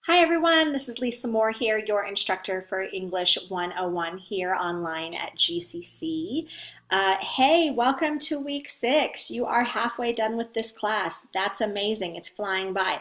Hi everyone, this is Lisa Moore here, your instructor for English 101 here online at GCC. Hey, welcome to week 6. You are halfway done with this class. That's amazing. It's flying by.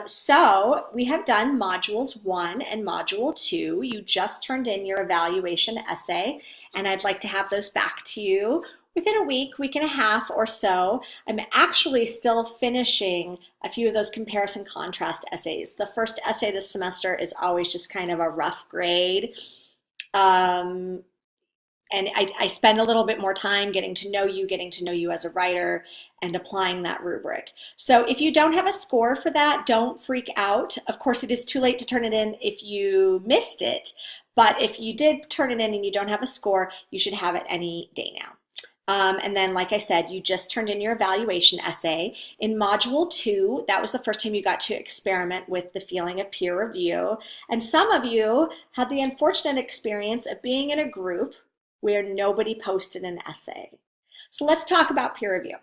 So we have done modules 1 and module 2. You just turned in your evaluation essay, and I'd like to have those back to you within a week and a half or so. I'm actually still finishing a few of those comparison contrast essays. The first essay this semester is always just kind of a rough grade. And I spend a little bit more time getting to know you as a writer, and applying that rubric. So if you don't have a score for that, don't freak out. Of course, it is too late to turn it in if you missed it, but if you did turn it in and you don't have a score, you should have it any day now. And then, like I said, you just turned in your evaluation essay. In Module 2, that was the first time you got to experiment with the feeling of peer review. And some of you had the unfortunate experience of being in a group where nobody posted an essay. So let's talk about peer review.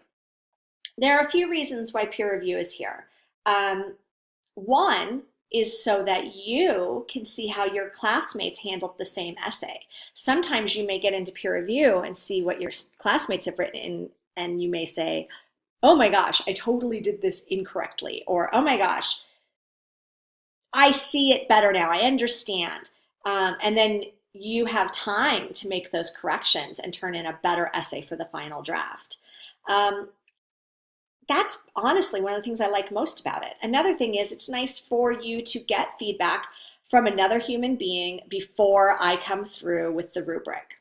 There are a few reasons why peer review is here. One is so that you can see how your classmates handled the same essay. Sometimes you may get into peer review and see what your classmates have written, and you may say, oh my gosh, I totally did this incorrectly, or oh my gosh, I see it better now, I understand. And then you have time to make those corrections and turn in a better essay for the final draft. That's honestly one of the things I like most about it. Another thing is it's nice for you to get feedback from another human being before I come through with the rubric.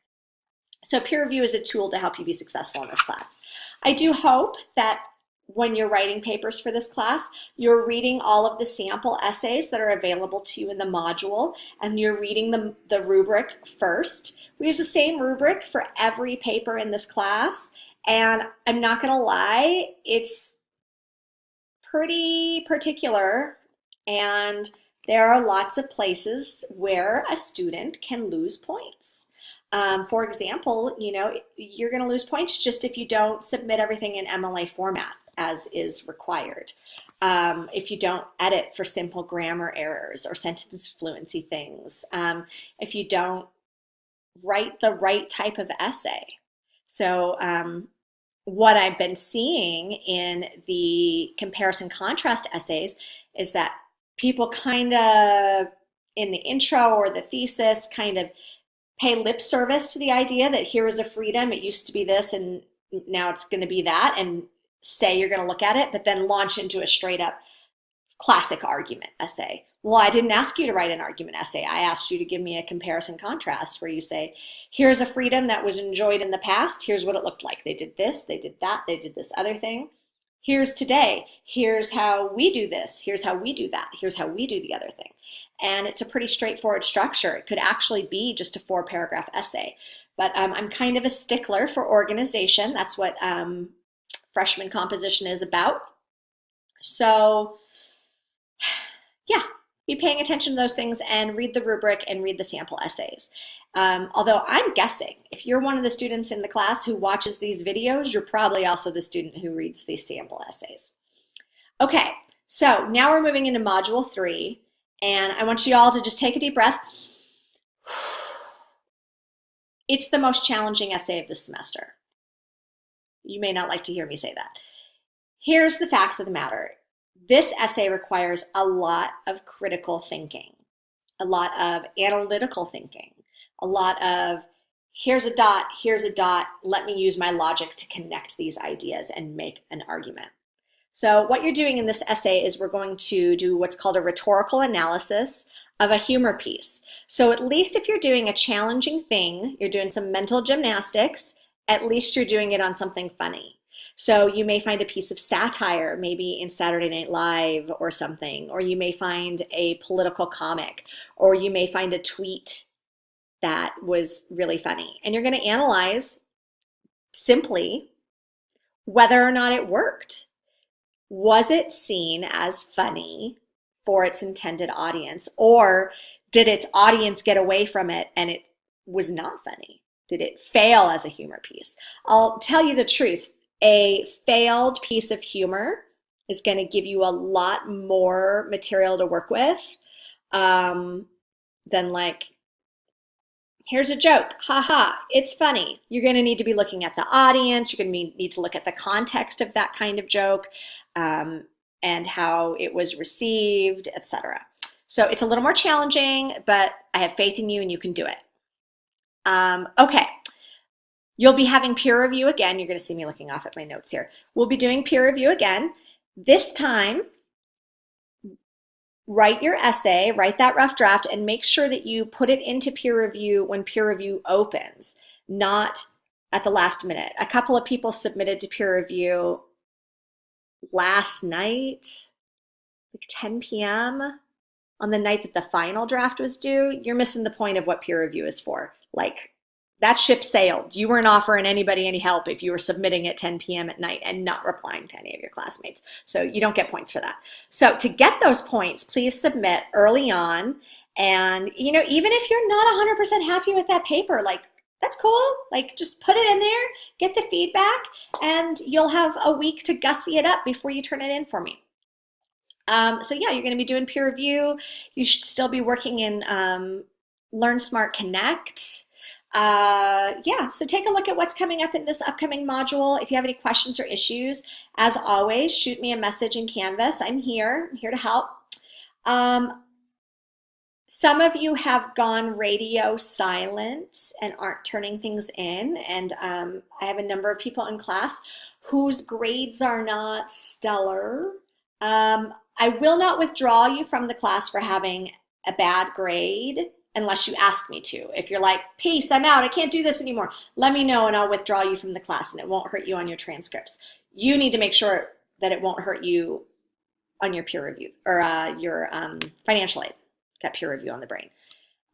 So peer review is a tool to help you be successful in this class. I do hope that when you're writing papers for this class, you're reading all of the sample essays that are available to you in the module, and you're reading the rubric first. We use the same rubric for every paper in this class. And I'm not going to lie, it's pretty particular, and there are lots of places where a student can lose points. For example, you're going to lose points just if you don't submit everything in MLA format as is required. If you don't edit for simple grammar errors or sentence fluency things. If you don't write the right type of essay. So, what I've been seeing in the comparison contrast essays is that people kind of, in the intro or the thesis, kind of pay lip service to the idea that here is a freedom, it used to be this and now it's going to be that, and say you're going to look at it, but then launch into a straight up classic argument essay. Well, I didn't ask you to write an argument essay. I asked you to give me a comparison contrast where you say, here's a freedom that was enjoyed in the past. Here's what it looked like. They did this, they did that, they did this other thing. Here's today. Here's how we do this. Here's how we do that. Here's how we do the other thing. And it's a pretty straightforward structure. It could actually be just a 4-paragraph essay. But I'm kind of a stickler for organization. That's what freshman composition is about. So yeah, be paying attention to those things and read the rubric and read the sample essays. Although I'm guessing if you're one of the students in the class who watches these videos, you're probably also the student who reads these sample essays. Okay, so now we're moving into module 3, and I want you all to just take a deep breath. It's the most challenging essay of the semester. You may not like to hear me say that. Here's the fact of the matter. This essay requires a lot of critical thinking, a lot of analytical thinking, a lot of here's a dot, let me use my logic to connect these ideas and make an argument. So what you're doing in this essay is we're going to do what's called a rhetorical analysis of a humor piece. So at least if you're doing a challenging thing, you're doing some mental gymnastics, at least you're doing it on something funny. So you may find a piece of satire, maybe in Saturday Night Live or something, or you may find a political comic, or you may find a tweet that was really funny. And you're going to analyze simply whether or not it worked. Was it seen as funny for its intended audience, or did its audience get away from it and it was not funny? Did it fail as a humor piece? I'll tell you the truth. A failed piece of humor is going to give you a lot more material to work with than like, here's a joke, haha, it's funny. You're going to need to be looking at the audience. You're going to need to look at the context of that kind of joke and how it was received, etc. So it's a little more challenging, but I have faith in you and you can do it. Okay. You'll be having peer review again. You're going to see me looking off at my notes here. We'll be doing peer review again. This time, write your essay, write that rough draft, and make sure that you put it into peer review when peer review opens, not at the last minute. A couple of people submitted to peer review last night, like 10 p.m. on the night that the final draft was due. You're missing the point of what peer review is for. Like, that ship sailed. You weren't offering anybody any help if you were submitting at 10 p.m. at night and not replying to any of your classmates. So you don't get points for that. So to get those points, please submit early on. And, you know, even if you're not 100% happy with that paper, like, that's cool. Like, just put it in there, get the feedback, and you'll have a week to gussy it up before you turn it in for me. So yeah, you're going to be doing peer review. You should still be working in Learn Smart Connect. Yeah, so take a look at what's coming up in this upcoming module. If you have any questions or issues, as always, shoot me a message in Canvas. I'm here to help. Some of you have gone radio silent and aren't turning things in, and I have a number of people in class whose grades are not stellar. I will not withdraw you from the class for having a bad grade unless you ask me to. If you're like, peace, I'm out, I can't do this anymore, let me know and I'll withdraw you from the class and it won't hurt you on your transcripts. You need to make sure that it won't hurt you on your peer review or your financial aid. Got peer review on the brain.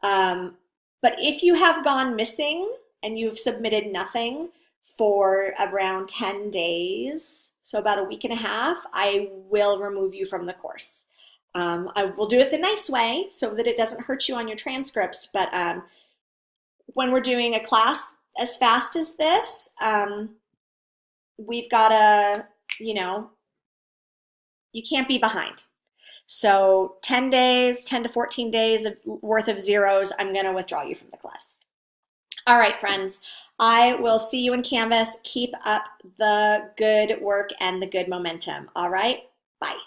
But if you have gone missing and you've submitted nothing for around 10 days, so about a week and a half, I will remove you from the course. I will do it the nice way so that it doesn't hurt you on your transcripts, but when we're doing a class as fast as this, we've got to, you know, you can't be behind. So 10 days, 10 to 14 days worth of zeros, I'm going to withdraw you from the class. All right, friends, I will see you in Canvas. Keep up the good work and the good momentum. All right, bye.